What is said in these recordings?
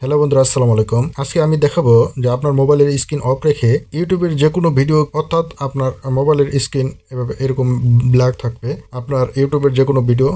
Hello বন্ধুরা, আসসালামু আলাইকুম। আজকে আমি দেখাবো যে আপনার মোবাইলের স্ক্রিন অফ রেখে ইউটিউবের যে কোনো ভিডিও, অর্থাৎ আপনার মোবাইলের স্ক্রিন এভাবে এরকম ব্ল্যাক থাকবে, আপনার ইউটিউবের যে কোনো ভিডিও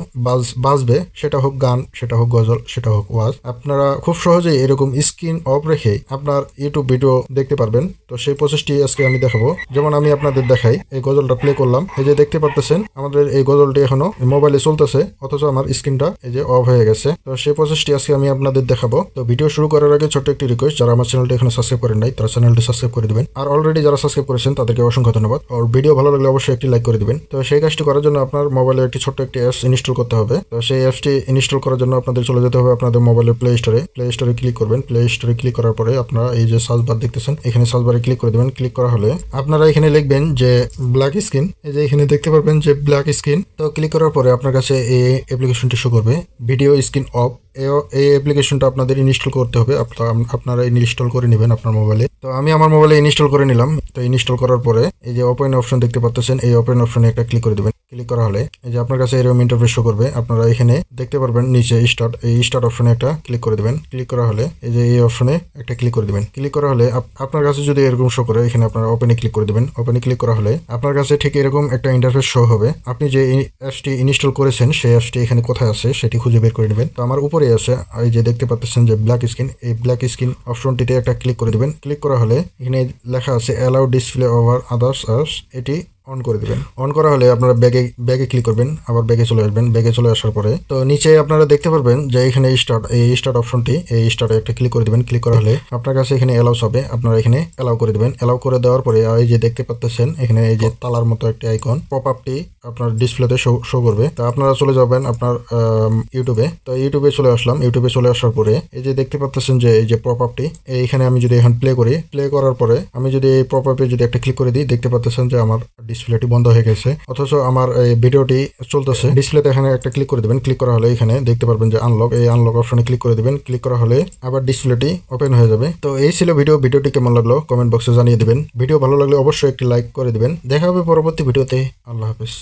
বাজবে, সেটা হোক গান, সেটা হোক গজল, সেটা হোক ওয়াজ, আপনারা খুব সহজেই এরকম স্ক্রিন অফ রেখে আপনার ইউটিউব ভিডিও দেখতে পারবেন। তো সেই প্রসেসটি আজকে আমি দেখাবো। যেমন আমি আপনাদের দেখাই, এই গজলটা প্লে করলাম, এই যে দেখতে পারতেছেন আমাদের এই গজলটি এখনো মোবাইলে চলতেছে, অথচ আমার স্ক্রিনটা এই যে অফ হয়ে গেছে। তো সেই প্রসেসটি আজকে আমি আপনাদের দেখাবো। তো ভিডিও শুরু করার আগে ছোট্ট একটি রিকোয়েস্ট, যারা আমার চ্যানেলটি এখনো সাবস্ক্রাইব করেন নাই তারা চ্যানেলটি সাবস্ক্রাইব করে দিবেন, আর অলরেডি যারা সাবস্ক্রাইব করেছেন তাদেরকে অসংখ্য ধন্যবাদ। আর ভিডিও ভালো লাগলে অবশ্যই একটি লাইক করে দিবেন। তো সেই কাজটি করার জন্য আপনার মোবাইলে একটি ছোট্ট একটি অ্যাপস ইনস্টল করতে হবে। তো সেই অ্যাপসটি ইনস্টল করার জন্য আপনাদের চলে যেতে হবে আপনাদের মোবাইলের প্লে স্টোরে ক্লিক করবেন। প্লে স্টোরে ক্লিক করার পরে আপনারা এই যে সার্চ বার দেখতেছেন, এখানে সার্চ বারে ক্লিক করে দিবেন। ক্লিক করা হলে আপনারা এখানে লিখবেন যে ব্ল্যাক স্ক্রিন, এই যে এখানে দেখতে পারবেন যে ব্ল্যাক স্ক্রিন। তো ক্লিক করার পরে আপনার কাছে এই অ্যাপ্লিকেশনটি শো করবে, ভিডিও স্ক্রিন অফ। এই অ্যাপ্লিকেশনটা আপনাদের ইনস্টল করতে হবে, আপনারা ইনস্টল করে নেবেন আপনার মোবাইলে। তো আমি আমার মোবাইলে ইনস্টল করে নিলাম। তো ইনস্টল করার পরে এই যে ওপেন অপশন দেখতে পাচ্ছেন, এই ওপেন অপশনে একটা ক্লিক করে দেবেন। ক্লিক করা হলে এই যে আপনার কাছে এরকম ইন্টারফেস শো করবে। আপনারা এখানে দেখতে পারবেন নিচে স্টার্ট অপশনে একটা ক্লিক করে দেবেন। ক্লিক করা হলে এই যে এই অপশনে একটা ক্লিক করে দিবেন। ক্লিক করা হলে আপনার কাছে যদি এরকম শো করে, এখানে আপনারা ওপেনে ক্লিক করে দিবেন। ওপেনে ক্লিক করা হলে আপনার কাছে ঠিক এরকম একটা ইন্টারফেস শো হবে। আপনি যে অ্যাপসটি ইনস্টল করেছেন সেই অ্যাপসটি এখানে কোথায় আছে সেটি খুঁজে বের করে নেবেন। তো আমার উপরে আছে এই যে দেখতে পাচ্ছেন যে ব্ল্যাক স্ক্রিন, এই ব্ল্যাক স্ক্রিন অপশনটিতে একটা ক্লিক করে দিবেন। ক্লিক করা হলে এখানে লেখা আছে allow display over others apps, এটি অন করে দিবেন। অন করা হলে আপনারা ব্যাগে ক্লিক করবেন, আবার ব্যাগে চলে আসবেন। ব্যাগে চলে আসার পরে তো নিচে আপনারা দেখতে পারবেন যে এখানে স্টার্ট অপশনটি, এই স্টার্টে একটা ক্লিক করে দিবেন। ক্লিক করা হলে আপনার কাছে এখানে অ্যালাউস হবে, আপনারা এখানে অ্যালাউ করে দিবেন। অ্যালাউ করে দেওয়ার পরে এই যে দেখতে পাচ্ছেন এখানে এই যে তালার মতো একটা আইকন পপ আপটি আপনার ডিসপ্লেতে শো করবে। তো আপনারা চলে যাবেন আপনার ইউটিউবে। তো ইউটিউবে চলে আসলাম। ইউটিউবে চলে আসার পরে এই যে দেখতে পাচ্ছেন যে এই যে পপ আপটি, এইখানে আমি যদি এখন প্লে করি, প্লে করার পরে আমি যদি এই পপ আপে যদি একটা ক্লিক করে দিই, দেখতে পাচ্ছেন যে আমার ডিসপ্লেটি বন্ধ হয়ে গেছে, অথচ আমার এই ভিডিওটি চলতেছে। ডিসপ্লেতে এখানে একটা ক্লিক করে দিবেন। ক্লিক করা হলে এখানে দেখতে পারবেন যে আনলক, এই আনলক অপশনে ক্লিক করে দিবেন। ক্লিক করা হলে আবার ডিসপ্লেটি ওপেন হয়ে যাবে। তো এই ছিল ভিডিওটি কেমন লাগলো কমেন্ট বক্সে জানিয়ে দিবেন। ভিডিও ভালো লাগলে অবশ্যই একটি লাইক করে দিবেন। দেখা হবে পরবর্তী ভিডিওতে। আল্লাহ হাফেজ।